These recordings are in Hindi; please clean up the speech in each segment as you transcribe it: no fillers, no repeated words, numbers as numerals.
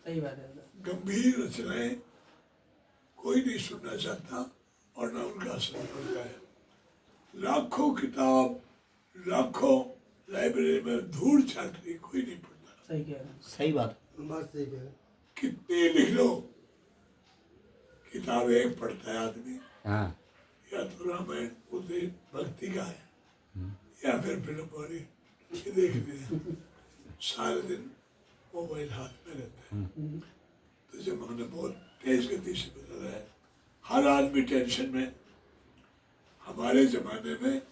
सही बात है। गंभीर रचनाएं कोई नहीं सुनना चाहता और ना उनका असर पड़ता है। लाखों किताब, लाखों लाइब्रेरी में धूल छाटती, कोई नहीं पढ़ता। सही कह रहे हैं। सही बात। बात सही कह रहे हैं। कितनी लिख लो, किताब एक पढ़ता है आदमी, हाँ। या तो रामायण उसे भक्ति का है या फिर फिल्म वाली ये देखते हैं। सारे दिन मोबाइल हाथ में रहता है। तो जमाना बहुत तेज गति से बदल रहा है, हर आदमी टेंशन में। हमारे जमाने में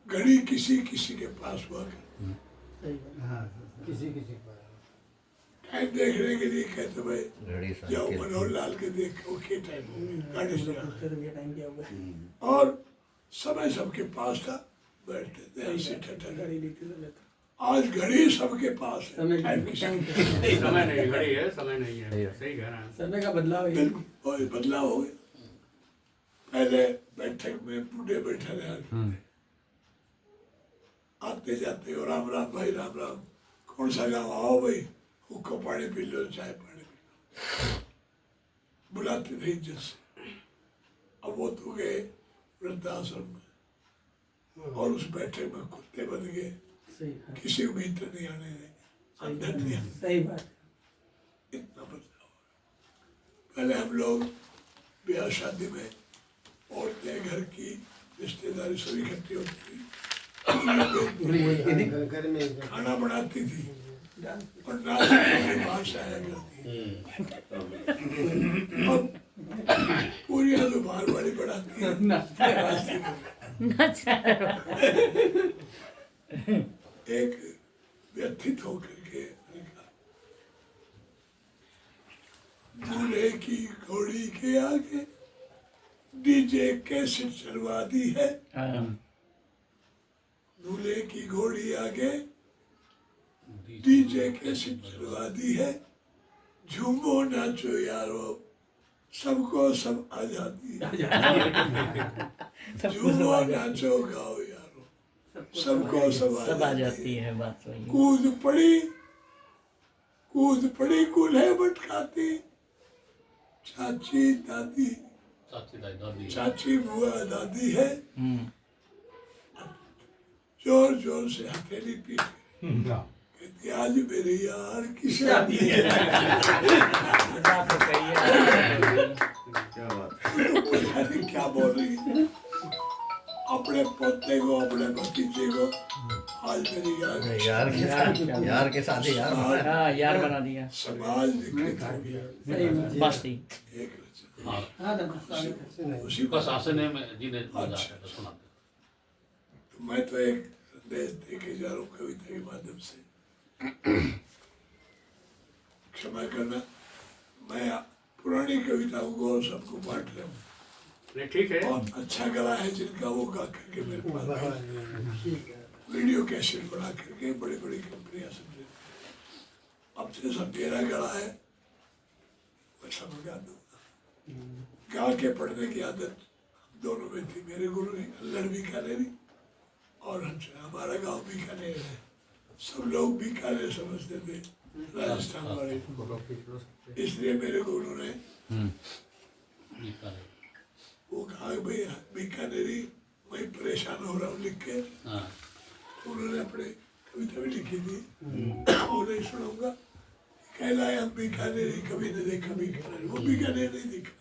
घड़ी किसी किसी के पास हुआ करती, सही बात है। हाँ, किसी किसी पर टाइम देखने के लिए कहते भाई घड़ी जाओ मनोहर लाल के देखो क्या टाइम हो गया, गाड़ी से आना है। फिर भी टाइम क्या होगा। और समय सबके पास था, बैठते थे ऐसे ठट्ठा। गाड़ी लेते थे लेते। आज घड़ी सबके पास है, समय टाइम किसी टाइम के क्या है। समय नहीं, घड़ी है, समय नहीं है। सही कह रहे हैं। समय का बदलाव है। बिल्कुल कोई बदलाव हो गया। पहले बैठक में बूढ़े बैठे रहे करते, आते जाते हो राम राम भाई राम राम, कौन सा गाँव, आओ भाई हुक्को पानी पी लो, चाय पानी पी लो, बुलाते थे इज्जत से। अब वो तो गए वृद्धाश्रम में और उस बैठक में कुत्ते बन गए, सही है। किसी को भीतर नहीं आने देंगे, अंदर नहीं आने। सही बात है। इतना बदलाव है। पहले हम लोग ब्याह शादी में औरतें घर की रिश्तेदारी सभी इकट्ठी होती थी, घर में खाना बनाती थी और नाच बाहर से आया करती। अब पूरी तो बाहर वाली बनाती है, नाचती है। एक व्यथित होकर के दूल्हे की घोड़ी के आगे डीजे कैसे चलवा दी है। दूल्हे की घोड़ी आगे डीजे कैसे चलवा दी है। झूमो नाचो यारो, सबको सब आजादी है। झूमो नाचो गाओ यारो, सबको सब आ जाती है। बात वही। कूद पड़ी कूल्हे भटकाती, चाची दादी, चाची बुआ दादी है। जोर जोर से हथेली पीट कहती आज मेरे यार की शादी है। क्या बोल रही है? अपने पोते को, अपने भतीजे को आज मेरी यार के साथ ही यार बना दिया। समाज विकृत हो गया। सही बात। बस ही। एक रचना। हाँ दादा। उसी बस आसने में जिन्हें अच्छा। तो सुनाते। तो मैं तो एक संदेश दे के जा रहा हूँ कविता के माध्यम से। क्षमा करना, मैं पुरानी कविताओं को सबको बांट रहा हूँ। नहीं ठीक है। बहुत अच्छा गला है जिनका, वो गा करके मेरे पास आए। वीडियो कैसेट बना करके बड़ी बड़ी कंपनियां समझे। अब से सब मेरा गला है वैसा मैं गा दूंगा। गा के पढ़ने की आदत दोनों में थी। मेरे गुरु अल्लड़ बीकानेरी और हमसे, हमारा गांव बीकानेर है। सब लोग बीकानेर समझते थे, राजस्थान वाले, इसलिए मेरे गुरु ने वो कहा भाई बीकानेरी मैं परेशान हो रहा हूँ लिख के। तो उन्होंने अपने कविता भी लिखी थी, वो नहीं सुनाऊंगा। कहलाए हम बीकानेरी, कभी नहीं देखा बीकानेर। वो बीकानेर नहीं देखा।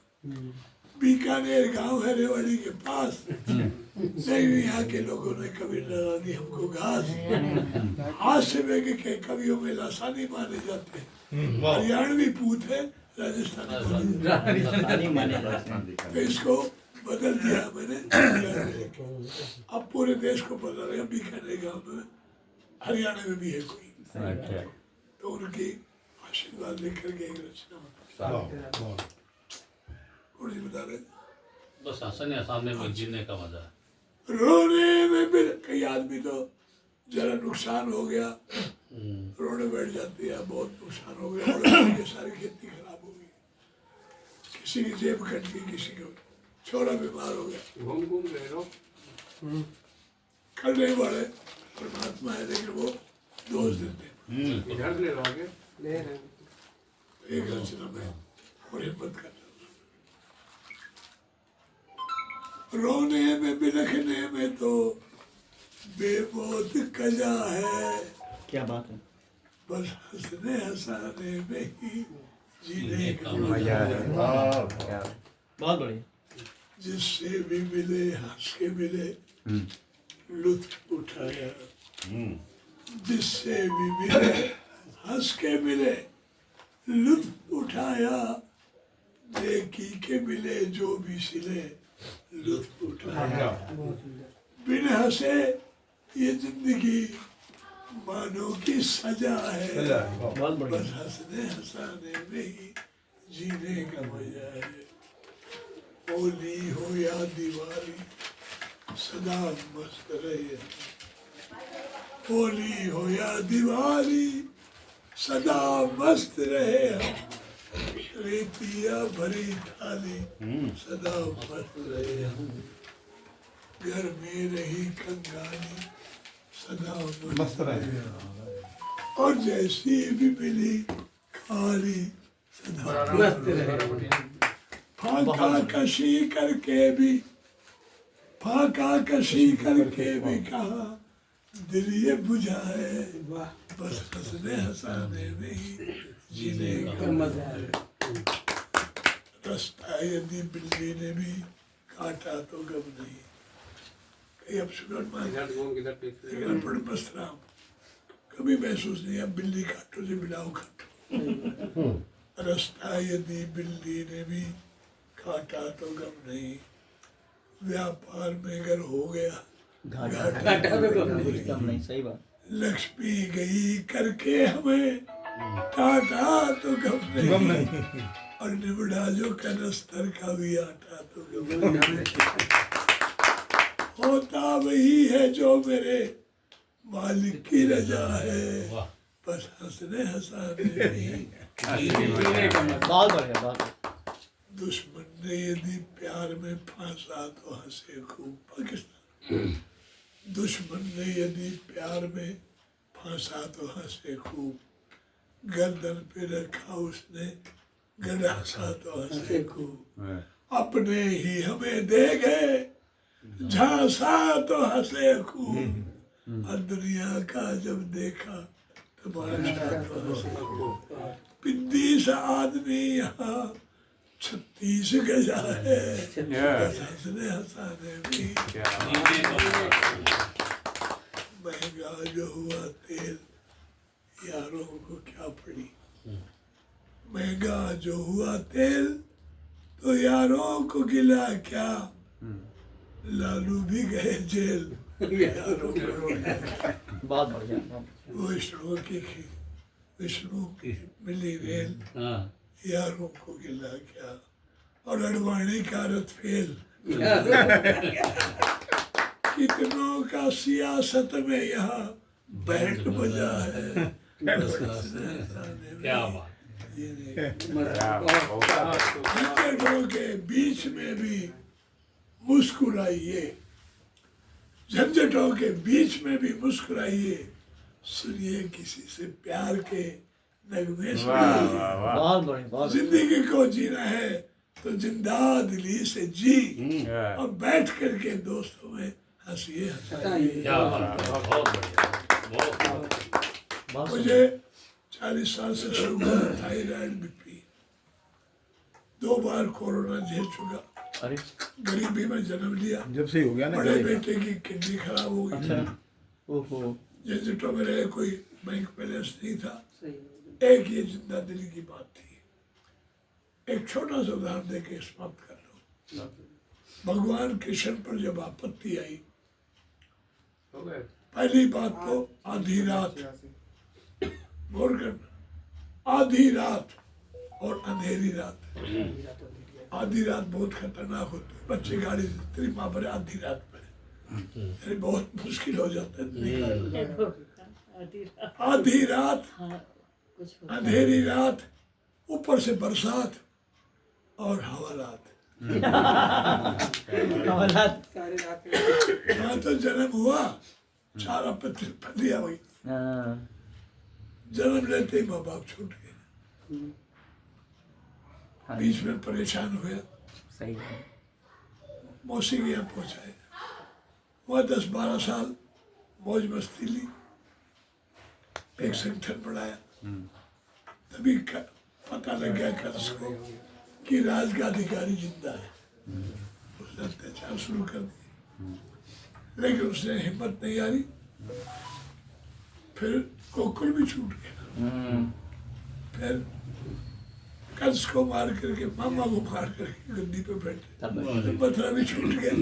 बीकानेर गांव है रेवाड़ी के पास। नहीं, यहाँ के लोगों ने कभी डरा दी हमको घास। हाथ से बेग के कवियों में लासानी माने जाते हैं। हरियाणवी पूत है, राजस्थानी माने जाते हैं। तो इसको बदल दिया मैंने। अब पूरे देश को पता लगा बीकानेर गांव में हरियाणा में भी है कोई। तो उनकी आशीर्वाद लेकर के एक रचना कौन सी बता रहे थे? बस आसने सामने में जीने का मजा है। रोने में भी कई आदमी तो जरा नुकसान हो गया, रोने बैठ जाते हैं। बहुत नुकसान हो गया, सारी खेती खराब हो गई, किसी की जेब कट गई, किसी को छोरा बीमार हो गया। घूम गए लोग। करने वाले परमात्मा है, लेकिन वो दोष देते हैं। इधर ले लोगे। एक रचना में और हिम्मत करना। रोने में बिलखने में तो बेमौत कजा है, क्या बात है। बस हंसने हंसाने में ही जीने का मजा मजा है। है। बहुत बढ़िया। जिससे भी मिले हंस के मिले, लुत्फ उठाया। जिससे भी मिले हंस के मिले, लुत्फ उठाया। नेकी के मिले जो भी सिले, लुत्फ उठाया। बिन हंसे ये जिंदगी मानो की सजा है, बहुत बढ़िया। बस हंसने हंसाने में ही जीने का मजा है। होली हो या दिवाली सदा मस्त रहे, होली हो या दिवाली सदा मस्त रहे। रेतिया भरी थाली सदा मस्त रहे। घर में रही कंगाली सदा मस्त रहे। और जैसी भी मिली खाली सदा मस्त रहे। फाका कशी करके भी, फाका कशी करके भी कहा दिल ये बुझाए। वाह, बस हंसने हंसाने में ही जीने का क्या मजा है। रास्ता यदि बिल्ली ने भी काटा तो गम नहीं। कहीं अब शुगर मान लेकिन अपन बसराम कभी महसूस नहीं, अब बिल्ली काटो से मिलाओ काटो। रास्ता यदि बिल्ली ने भी काटा तो गम नहीं। व्यापार में अगर हो गया घाटा तो गम नहीं। कम नहीं, सही बात। लक्ष्मी गई करके हमें टाटा तो गम नहीं। और निबड़ा जो कनस्तर का भी आटा तो गम नहीं। होता वही है जो मेरे मालिक की रजा है, बस हंसने हंसाने में ही जीने का मजा। बहुत बढ़िया, बहुत बढ़िया। दुश्मन ने यदि प्यार में फांसा तो हंसे खूब। पाकिस्तान दुश्मन ने यदि प्यार में फांसा तो हंसे खूब। गर्दन पे रखा उसने गड़ासा तो हंसे खूब। अपने ही हमें दे गए झांसा तो हंसे खूब। और दुनिया का जब देखा तमाशा तो हंसे खूब। पिद्दी सा आदमी यहाँ 36 गजा है, बस हंसने हंसाने में। महंगा जो हुआ तेल यारों को क्या पड़ी। महंगा जो हुआ तेल तो यारों को गिला क्या। लालू भी गए जेल, यारों को गिला क्या। बहुत बढ़िया, बहुत बढ़िया। विष्णु की मिली रेल, हाँ यारों को गिला क्या। और अडवाणी का रथ फेल। कितनों का सियासत में यहाँ बैंड बजा है, बस हंसने हंसाने में क्या बात। झंझटों के बीच में भी मुस्कुराइए। झंझटों के बीच में भी मुस्कुराइए। सुनिए किसी से प्यार के नगमे सुनाइए। बहुत बढ़िया, बहुत बढ़िया। जिंदगी को जीना है तो जिंदा दिली से जी, और बैठ करके दोस्तों में हंसिए हंसाइए। क्या बात है, बहुत बढ़िया, बहुत मुझे 40 साल से शुगर, थायराइड, बीपी, 2 बार कोरोना झेल चुका। अरे गरीबी में जन्म लिया। जब से हो गया ना बड़े बेटे की किडनी खराब हो गई। ओहो, झंझटों में रहे, कोई बैंक बैलेंस नहीं था। सही। एक ये जिंदा दिली की बात थी। एक छोटा सा उदाहरण देके समाप्त कर लो। भगवान कृष्ण पर जब आपत्ति आई, पहली बात तो आधी रात, गौर करना, आधी रात और अंधेरी रात। आधी रात बहुत खतरनाक होती है। बच्चे गाड़ी तेरी माँ पर आधी रात पर, अरे बहुत मुश्किल हो जाता है। आधी रात, अंधेरी रात, ऊपर से बरसात और हवालात। यहाँ तो जन्म हुआ, 4 पतिया हुई। हाँ, जन्म लेते ही माँ बाप छूट गए। बीच में परेशान हुए, सही है। मौसी के यहाँ पहुँचाए। वहाँ 10-12 साल मौज मस्ती ली, एक संगठन बढ़ाया। तभी पता लग गया कंस को कि राज का अधिकारी जिंदा है। उसने अत्याचार शुरू कर दिए, लेकिन उसने हिम्मत नहीं हारी। फिर गोकुल भी छूट गया। फिर कंस को मार करके, मामा को मार करके गद्दी पे बैठे, तो मथुरा भी छूट गया।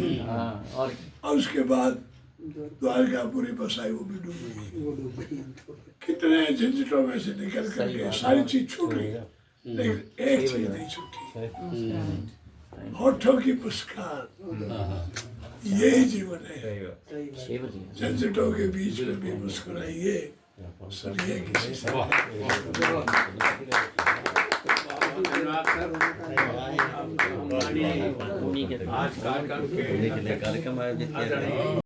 और उसके बाद द्वारकापुरी बसाई, वो भी डूब गई। कितने झंझटों में से निकल करके सारी चीज छूट गई, लेकिन एक चीज नहीं छूटी, होठों की मुस्कान। यही जीवन है। झंझटों के बीच में भी मुस्कुराइए, सुनिए किसी से। आज कार्यक्रम के कार्यक्रम आयोजित किया गया।